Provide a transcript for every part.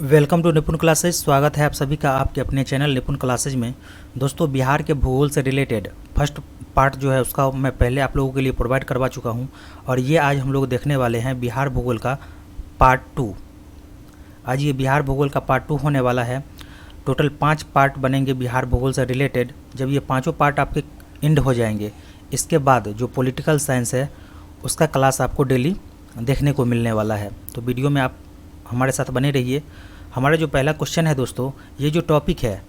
Welcome to निपुण classes. स्वागत है आप सभी का आपके अपने चैनल निपुण क्लासेज में। दोस्तों, बिहार के भूगोल से रिलेटेड फर्स्ट पार्ट जो है उसका मैं पहले आप लोगों के लिए प्रोवाइड करवा चुका हूं और ये आज हम लोग देखने वाले हैं बिहार भूगोल का पार्ट 2। आज ये बिहार भूगोल का पार्ट 2 होने वाला है। टोटल 5 पार्ट बनेंगे बिहार भूगोल से रिलेटेड। जब ये पाँचों पार्ट आपके एंड हो जाएंगे, इसके बाद जो पॉलिटिकल साइंस है उसका क्लास आपको डेली देखने को मिलने वाला है। तो वीडियो में आप हमारे साथ बने रहिए। हमारा जो पहला क्वेश्चन है दोस्तों, ये जो टॉपिक है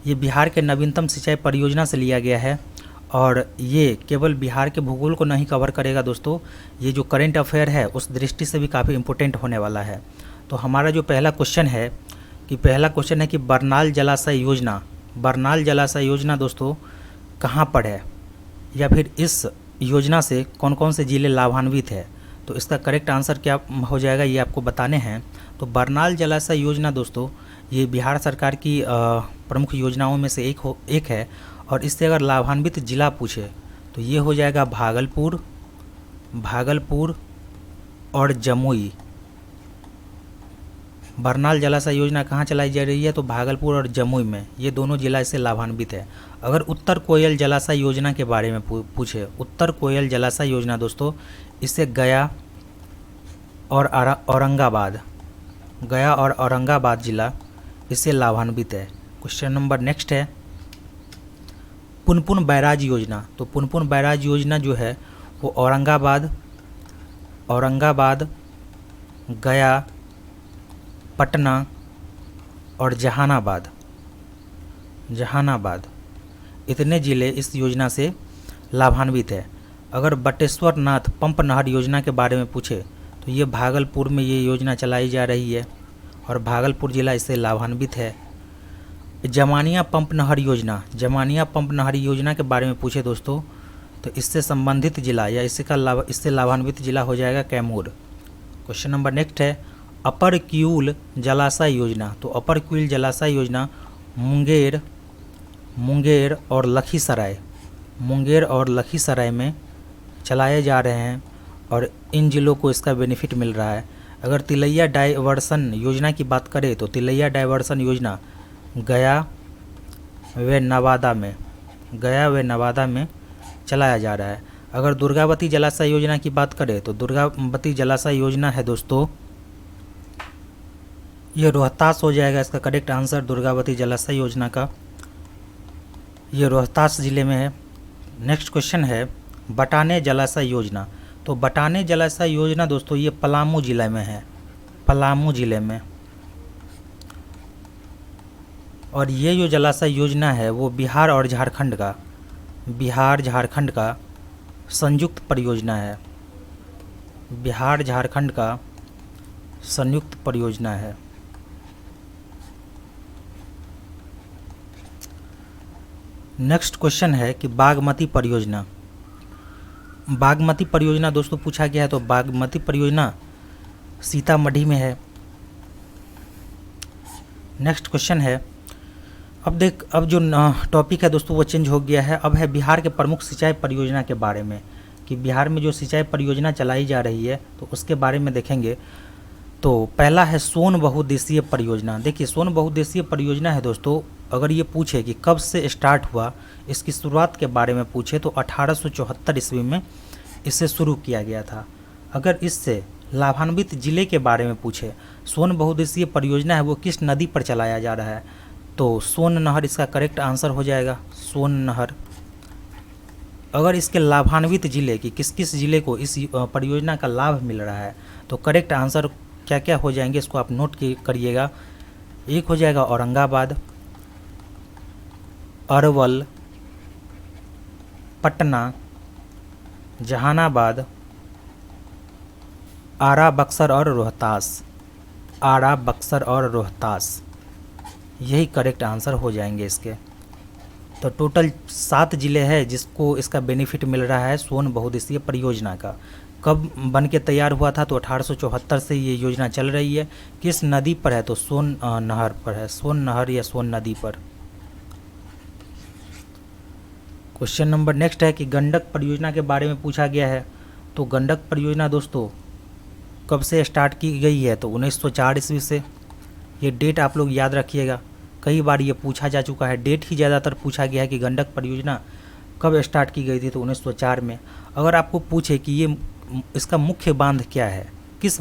ये बिहार के नवीनतम सिंचाई परियोजना से लिया गया है और ये केवल बिहार के भूगोल को नहीं कवर करेगा दोस्तों, ये जो करेंट अफेयर है उस दृष्टि से भी काफ़ी इम्पोर्टेंट होने वाला है। तो हमारा जो पहला क्वेश्चन है कि बरनाल जलाशय योजना दोस्तों कहाँ पर है, या फिर इस योजना से कौन कौन से ज़िले लाभान्वित है। तो इसका करेक्ट आंसर क्या हो जाएगा ये आपको बताने हैं। तो बरनाल जलाशय योजना दोस्तों ये बिहार सरकार की प्रमुख योजनाओं में से एक है और इससे अगर लाभान्वित जिला पूछे तो ये हो जाएगा भागलपुर और जमुई। बरनाल जलाशय योजना कहाँ चलाई जा रही है, तो भागलपुर और जमुई में, ये दोनों जिला इससे लाभान्वित है। अगर उत्तर कोयल जलाशय योजना के बारे में पूछे, उत्तर कोयल जलाशय योजना दोस्तों इससे गया और औरंगाबाद जिला इससे लाभान्वित है। क्वेश्चन नंबर नेक्स्ट है पुनपुन बैराज योजना। तो पुनपुन बैराज योजना जो है वो औरंगाबाद, गया, पटना और जहानाबाद इतने ज़िले इस योजना से लाभान्वित है। अगर बटेश्वर नाथ पंप नहर योजना के बारे में पूछे तो ये भागलपुर में ये योजना चलाई जा रही है और भागलपुर ज़िला इससे लाभान्वित है। जमानिया पंप नहर योजना के बारे में पूछे दोस्तों तो इससे संबंधित जिला या इससे लाभान्वित जिला हो जाएगा कैमूर। क्वेश्चन नंबर नेक्स्ट है अपर क्यूल जलाशय योजना। तो अपर क्यूल जलाशय योजना मुंगेर और लखीसराय में चलाए जा रहे हैं और इन जिलों को इसका बेनिफिट मिल रहा है। अगर तिलैया डाइवर्सन योजना की बात करें तो तिलैया डाइवर्सन योजना गया व नवादा में चलाया जा रहा है। अगर दुर्गावती जलाशय योजना की बात करें तो दुर्गावती जलाशय योजना है दोस्तों ये रोहतास हो जाएगा। इसका करेक्ट आंसर दुर्गावती जलाशय योजना का ये रोहतास ज़िले में है। नेक्स्ट क्वेश्चन है बटाने जलाशय योजना। तो बटाने जलाशय योजना दोस्तों ये पलामू ज़िले में है, और ये जो जलाशय योजना है वो बिहार झारखंड का संयुक्त परियोजना है। नेक्स्ट क्वेश्चन है कि बागमती परियोजना दोस्तों पूछा गया है। तो बागमती परियोजना सीतामढ़ी में है। नेक्स्ट क्वेश्चन है अब जो टॉपिक है दोस्तों वो चेंज हो गया है। अब है बिहार के प्रमुख सिंचाई परियोजना के बारे में, कि बिहार में जो सिंचाई परियोजना चलाई जा रही है तो उसके बारे में देखेंगे। तो पहला है सोन बहुउद्देशीय परियोजना। देखिए सोन बहुउद्देशीय परियोजना है दोस्तों, अगर ये पूछे कि कब से स्टार्ट हुआ, इसकी शुरुआत के बारे में पूछे तो 1874 ईस्वी में इसे शुरू किया गया था। अगर इससे लाभान्वित जिले के बारे में पूछे, सोन बहुउद्देशीय परियोजना है वो किस नदी पर चलाया जा रहा है, तो सोन नहर इसका करेक्ट आंसर हो जाएगा, सोन नहर। अगर इसके लाभान्वित जिले की किस किस जिले को इस परियोजना का लाभ मिल रहा है तो करेक्ट आंसर क्या क्या हो जाएंगे इसको आप नोट करिएगा। एक हो जाएगा औरंगाबाद, अरवल, पटना, जहानाबाद, आरा, बक्सर और रोहतास, यही करेक्ट आंसर हो जाएंगे इसके। तो टोटल 7 ज़िले हैं जिसको इसका बेनिफिट मिल रहा है सोन बहुउद्देशीय परियोजना का। कब बन के तैयार हुआ था, तो 1874 से ये योजना चल रही है। किस नदी पर है, तो सोन नहर पर है, सोन नहर या सोन नदी पर। क्वेश्चन नंबर नेक्स्ट है कि गंडक परियोजना के बारे में पूछा गया है। तो गंडक परियोजना दोस्तों कब से स्टार्ट की गई है, तो 1904 ईस्वी से। ये डेट आप लोग याद रखिएगा, कई बार ये पूछा जा चुका है। डेट ही ज़्यादातर पूछा गया है कि गंडक परियोजना कब स्टार्ट की गई थी, तो 1904 में। अगर आपको पूछे कि ये इसका मुख्य बांध क्या है, किस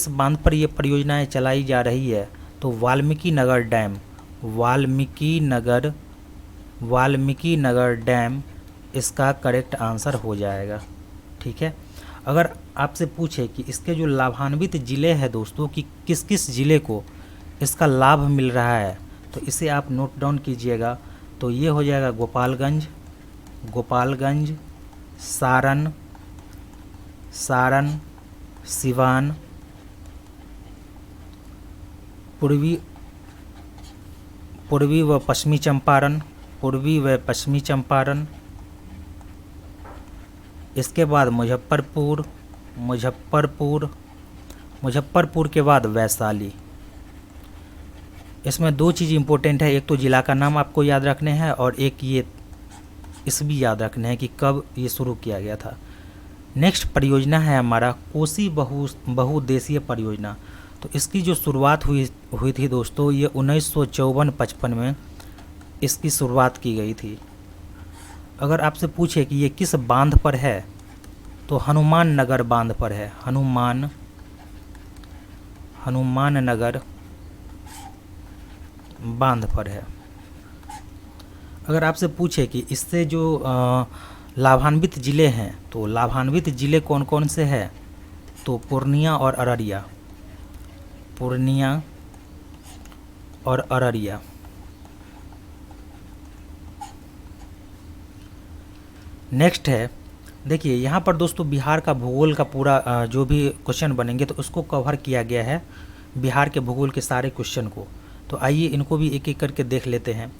बांध पर ये परियोजनाएं चलाई जा रही है, तो वाल्मीकि नगर डैम, वाल्मीकि नगर डैम इसका करेक्ट आंसर हो जाएगा। ठीक है। अगर आपसे पूछे कि इसके जो लाभान्वित ज़िले हैं दोस्तों, कि किस किस ज़िले को इसका लाभ मिल रहा है, तो इसे आप नोट डाउन कीजिएगा। तो ये हो जाएगा गोपालगंज, सारण, सिवान, पूर्वी व पश्चिमी चंपारण, इसके बाद मुजफ्फरपुर के बाद वैशाली। इसमें दो चीज़ इम्पोर्टेंट है, एक तो ज़िला का नाम आपको याद रखने हैं और एक ये इस भी याद रखने हैं कि कब ये शुरू किया गया था। नेक्स्ट परियोजना है हमारा कोसी बहुउद्देशीय परियोजना। तो इसकी जो शुरुआत हुई थी दोस्तों, ये 1954-55 में इसकी शुरुआत की गई थी। अगर आपसे पूछे कि ये किस बांध पर है, तो हनुमान नगर बांध पर है। हनुमान नगर बांध पर है। अगर आपसे पूछे कि इससे जो लाभान्वित ज़िले हैं, तो लाभान्वित ज़िले कौन कौन से हैं, तो पूर्णिया और अररिया। नेक्स्ट है, देखिए यहाँ पर दोस्तों बिहार का भूगोल का पूरा जो भी क्वेश्चन बनेंगे तो उसको कवर किया गया है, बिहार के भूगोल के सारे क्वेश्चन को। तो आइए इनको भी एक एक करके देख लेते हैं।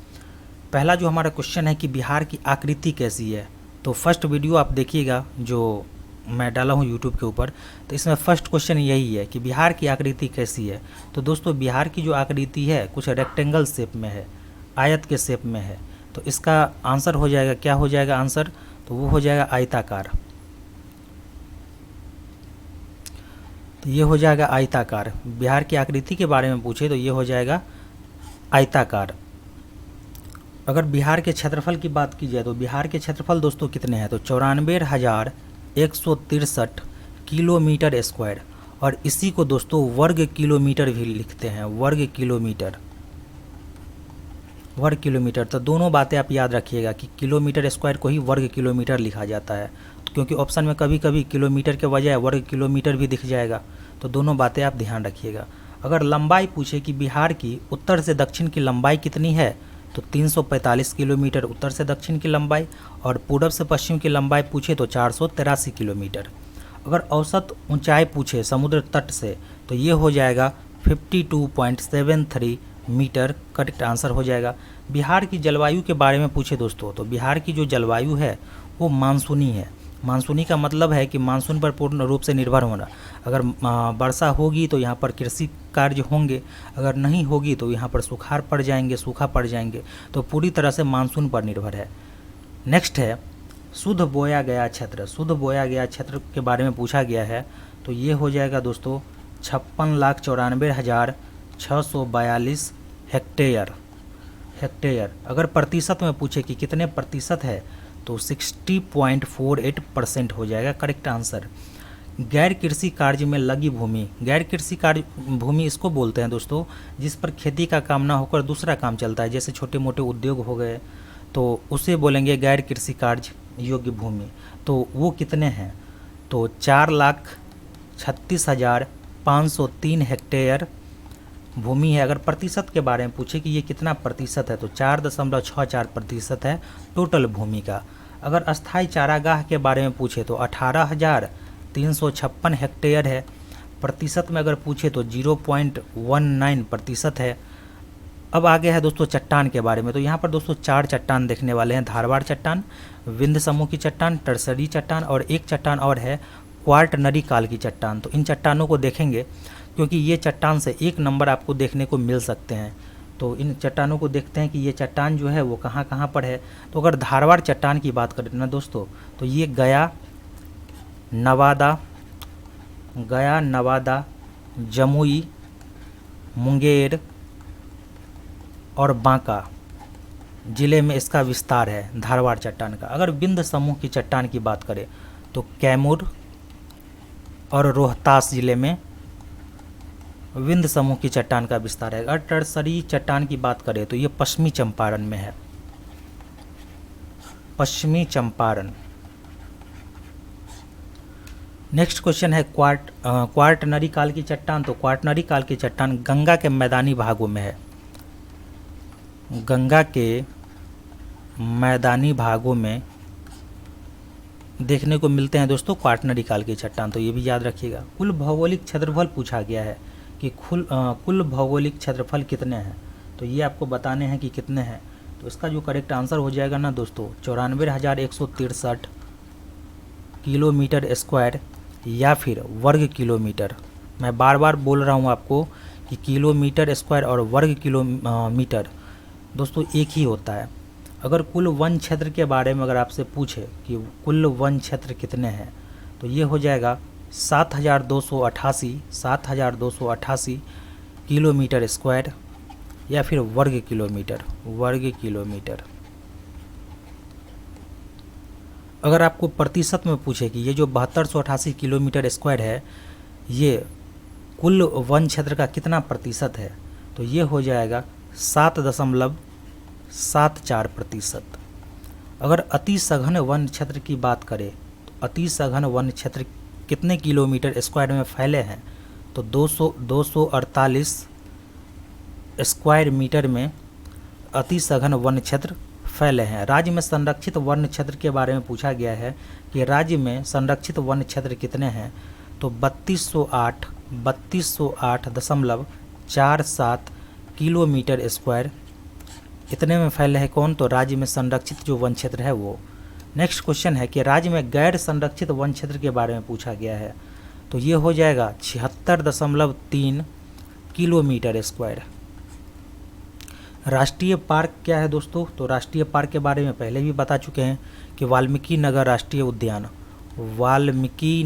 पहला जो हमारा क्वेश्चन है कि बिहार की आकृति कैसी है, तो फर्स्ट वीडियो आप देखिएगा जो मैं डाला हूँ यूट्यूब के ऊपर, तो इसमें फर्स्ट क्वेश्चन यही है कि बिहार की आकृति कैसी है। तो दोस्तों बिहार की जो आकृति है कुछ रेक्टेंगल शेप में है, आयत के शेप में है। तो इसका आंसर हो जाएगा, क्या हो जाएगा आंसर, तो वो हो जाएगा आयताकार। तो ये हो जाएगा आयताकार। बिहार की आकृति के बारे में पूछे तो ये हो जाएगा आयताकार। अगर बिहार के क्षेत्रफल की बात की जाए तो बिहार के क्षेत्रफल दोस्तों कितने हैं, तो 94,163 किलोमीटर स्क्वायर। और इसी को दोस्तों वर्ग किलोमीटर भी लिखते हैं, वर्ग किलोमीटर। तो दोनों बातें आप याद रखिएगा कि किलोमीटर स्क्वायर को ही वर्ग किलोमीटर लिखा जाता है, क्योंकि ऑप्शन में कभी कभी किलोमीटर के बजाय वर्ग किलोमीटर भी दिख जाएगा। तो दोनों बातें आप ध्यान रखिएगा। अगर लंबाई पूछे कि बिहार की उत्तर से दक्षिण की लंबाई कितनी है, तो 345 किलोमीटर उत्तर से दक्षिण की लंबाई, और पूरब से पश्चिम की लंबाई पूछे तो 483 किलोमीटर। अगर औसत ऊंचाई पूछे समुद्र तट से, तो ये हो जाएगा 52.73 मीटर, करेक्ट आंसर हो जाएगा। बिहार की जलवायु के बारे में पूछे दोस्तों, तो बिहार की जो जलवायु है वो मानसूनी है। मानसूनी का मतलब है कि मानसून पर पूर्ण रूप से निर्भर होना। अगर वर्षा होगी तो यहाँ पर कृषि कार्य होंगे, अगर नहीं होगी तो यहाँ पर सूखा पड़ जाएंगे। तो पूरी तरह से मानसून पर निर्भर है। नेक्स्ट है शुद्ध बोया गया क्षेत्र के बारे में पूछा गया है। तो ये हो जाएगा दोस्तों 56,94,642 हेक्टेयर। अगर प्रतिशत में पूछे कि कितने प्रतिशत है, तो 60.48% हो जाएगा, करेक्ट आंसर। गैर कृषि कार्य में लगी भूमि, गैर कृषि कार्य भूमि इसको बोलते हैं दोस्तों जिस पर खेती का काम ना होकर दूसरा काम चलता है, जैसे छोटे मोटे उद्योग हो गए, तो उसे बोलेंगे गैर कृषि कार्य योग्य भूमि। तो वो कितने हैं, तो 4,36,503 हेक्टेयर भूमि है। अगर प्रतिशत के बारे में पूछे कि ये कितना प्रतिशत है, तो 4.64% है टोटल भूमि का। अगर अस्थाई चारागाह के बारे में पूछे तो 18,356 हेक्टेयर है। प्रतिशत में अगर पूछे तो 0.19% है। अब आगे है दोस्तों चट्टान के बारे में। तो यहाँ पर दोस्तों 4 चट्टान देखने वाले हैं, धारवाड़ चट्टान, विंध्य समूह की चट्टान, टर्सरी चट्टान, और एक चट्टान और है क्वार्टनरी काल की चट्टान। तो इन चट्टानों को देखेंगे क्योंकि ये चट्टान से 1 नंबर आपको देखने को मिल सकते हैं। तो इन चट्टानों को देखते हैं कि ये चट्टान जो है वो कहाँ कहाँ पर है। तो अगर धारवाड़ चट्टान की बात करें ना दोस्तों, तो ये गया, नवादा, जमुई, मुंगेर और बांका जिले में इसका विस्तार है धारवाड़ चट्टान का। अगर विंध्य समूह की चट्टान की बात करें तो कैमूर और रोहतास जिले में विंध्य समूह की चट्टान का विस्तार है। अगर टरसरी चट्टान की बात करें तो ये पश्चिमी चंपारण में है, पश्चिमी चंपारण। नेक्स्ट क्वेश्चन है क्वार्टनरी काल की चट्टान। तो क्वार्टनरी काल की चट्टान गंगा के मैदानी भागों में है, गंगा के मैदानी भागों में देखने को मिलते हैं दोस्तों क्वार्टनरी काल की चट्टान। तो ये भी याद रखिएगा। कुल भौगोलिक क्षेत्रफल पूछा गया है कि कुल भौगोलिक क्षेत्रफल कितने हैं, तो ये आपको बताने हैं कि कितने हैं। तो इसका जो करेक्ट आंसर हो जाएगा ना दोस्तों 94,163 किलोमीटर स्क्वायर या फिर वर्ग किलोमीटर। मैं बार बार बोल रहा हूँ आपको कि किलोमीटर स्क्वायर और वर्ग किलोमीटर दोस्तों एक ही होता है। अगर कुल वन क्षेत्र के बारे में अगर आपसे पूछे कि कुल वन क्षेत्र कितने हैं तो ये हो जाएगा 7,288 किलोमीटर स्क्वायर या फिर वर्ग किलोमीटर। अगर आपको प्रतिशत में पूछे कि ये जो 7288 किलोमीटर स्क्वायर है ये कुल वन क्षेत्र का कितना प्रतिशत है, तो ये हो जाएगा 7.74%। अगर अति सघन वन क्षेत्र की बात करें तो अति सघन वन क्षेत्र कितने किलोमीटर स्क्वायर में फैले हैं, तो 248 स्क्वायर मीटर में अति सघन वन क्षेत्र फैले हैं। राज्य में संरक्षित वन क्षेत्र के बारे में पूछा गया है कि राज्य में संरक्षित वन क्षेत्र कितने हैं, तो 3208.47 किलोमीटर स्क्वायर इतने में फैले हैं कौन, तो राज्य में संरक्षित जो वन क्षेत्र है वो। नेक्स्ट क्वेश्चन है कि राज्य में गैर संरक्षित वन क्षेत्र के बारे में पूछा गया है, तो ये हो जाएगा 76.3 किलोमीटर स्क्वायर। राष्ट्रीय पार्क क्या है दोस्तों, तो राष्ट्रीय पार्क के बारे में पहले भी बता चुके हैं कि वाल्मीकि नगर राष्ट्रीय उद्यान, वाल्मीकि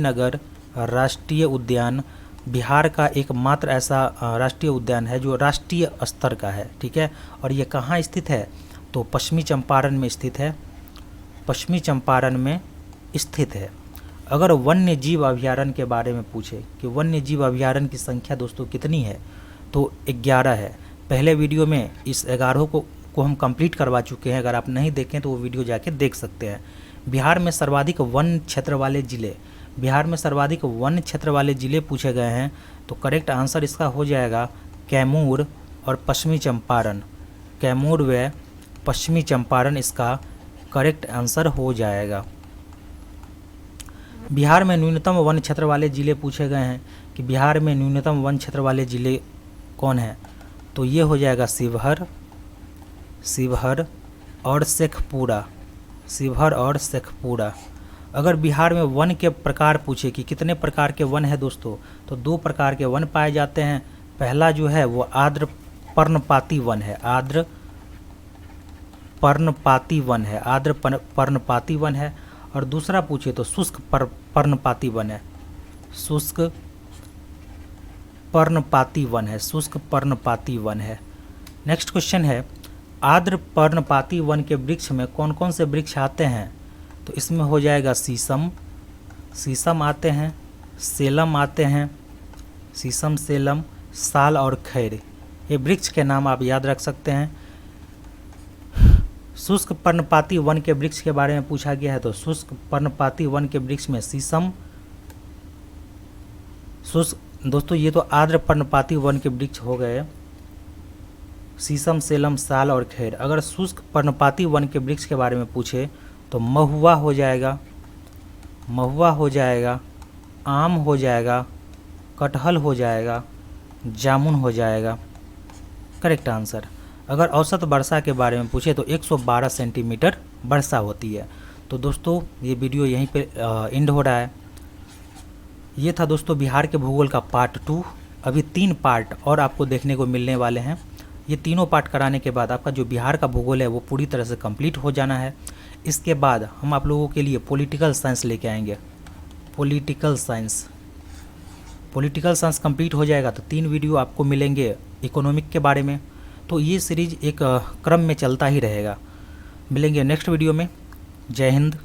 नगर राष्ट्रीय उद्यान बिहार का एकमात्र ऐसा राष्ट्रीय उद्यान है जो राष्ट्रीय स्तर का है, ठीक है। और ये कहाँ स्थित है, तो पश्चिमी चंपारण में स्थित है, पश्चिमी चंपारण में स्थित है। अगर वन्य जीव अभयारण्य के बारे में पूछे कि वन्य जीव अभयारण्य की संख्या दोस्तों कितनी है, तो 11 है। पहले वीडियो में इस 11 को हम कंप्लीट करवा चुके हैं, अगर आप नहीं देखें तो वो वीडियो जाके देख सकते हैं। बिहार में सर्वाधिक वन क्षेत्र वाले ज़िले पूछे गए हैं, तो करेक्ट आंसर इसका हो जाएगा कैमूर और पश्चिमी चंपारण। कैमूर व पश्चिमी चंपारण इसका करेक्ट आंसर हो जाएगा। बिहार में न्यूनतम वन क्षेत्र वाले ज़िले पूछे गए हैं कि बिहार में न्यूनतम वन क्षेत्र वाले ज़िले कौन है, तो ये हो जाएगा शिवहर और शेखपुरा। अगर बिहार में वन के प्रकार पूछे कि कितने प्रकार के वन है दोस्तों, तो 2 प्रकार के वन पाए जाते हैं। पहला जो है वो आर्द्र पर्णपाती वन है, और दूसरा पूछे तो शुष्क पर्णपाती वन है। नेक्स्ट क्वेश्चन है आर्द्र पर्णपाती वन के वृक्ष में कौन कौन से वृक्ष आते हैं, तो इसमें हो जाएगा शीशम आते हैं, सेलम आते हैं, शीशम, सेलम, साल और खैर, ये वृक्ष के नाम आप याद रख सकते हैं। शुष्क पर्णपाती वन के वृक्ष के बारे में पूछा गया है, तो शुष्क पर्णपाती वन के वृक्ष में शीशम, दोस्तों ये तो आर्द्र पर्णपाती वन के वृक्ष हो गए, शीशम, सेलम, साल और खैर। अगर शुष्क पर्णपाती वन के वृक्ष के बारे में पूछे तो महुआ हो जाएगा, आम हो जाएगा, कटहल हो जाएगा, जामुन हो जाएगा, करेक्ट आंसर। अगर औसत वर्षा के बारे में पूछे तो 112 सेंटीमीटर वर्षा होती है। तो दोस्तों ये वीडियो यहीं पे एंड हो रहा है। ये था दोस्तों बिहार के भूगोल का पार्ट 2। अभी 3 पार्ट और आपको देखने को मिलने वाले हैं। ये तीनों पार्ट कराने के बाद आपका जो बिहार का भूगोल है वो पूरी तरह से कंप्लीट हो जाना है। इसके बाद हम आप लोगों के लिए पॉलिटिकल साइंस लेके आएंगे। पॉलिटिकल साइंस कंप्लीट हो जाएगा तो 3 वीडियो आपको मिलेंगे इकोनॉमिक के बारे में। तो ये सीरीज एक क्रम में चलता ही रहेगा। मिलेंगे नेक्स्ट वीडियो में। जय हिंद।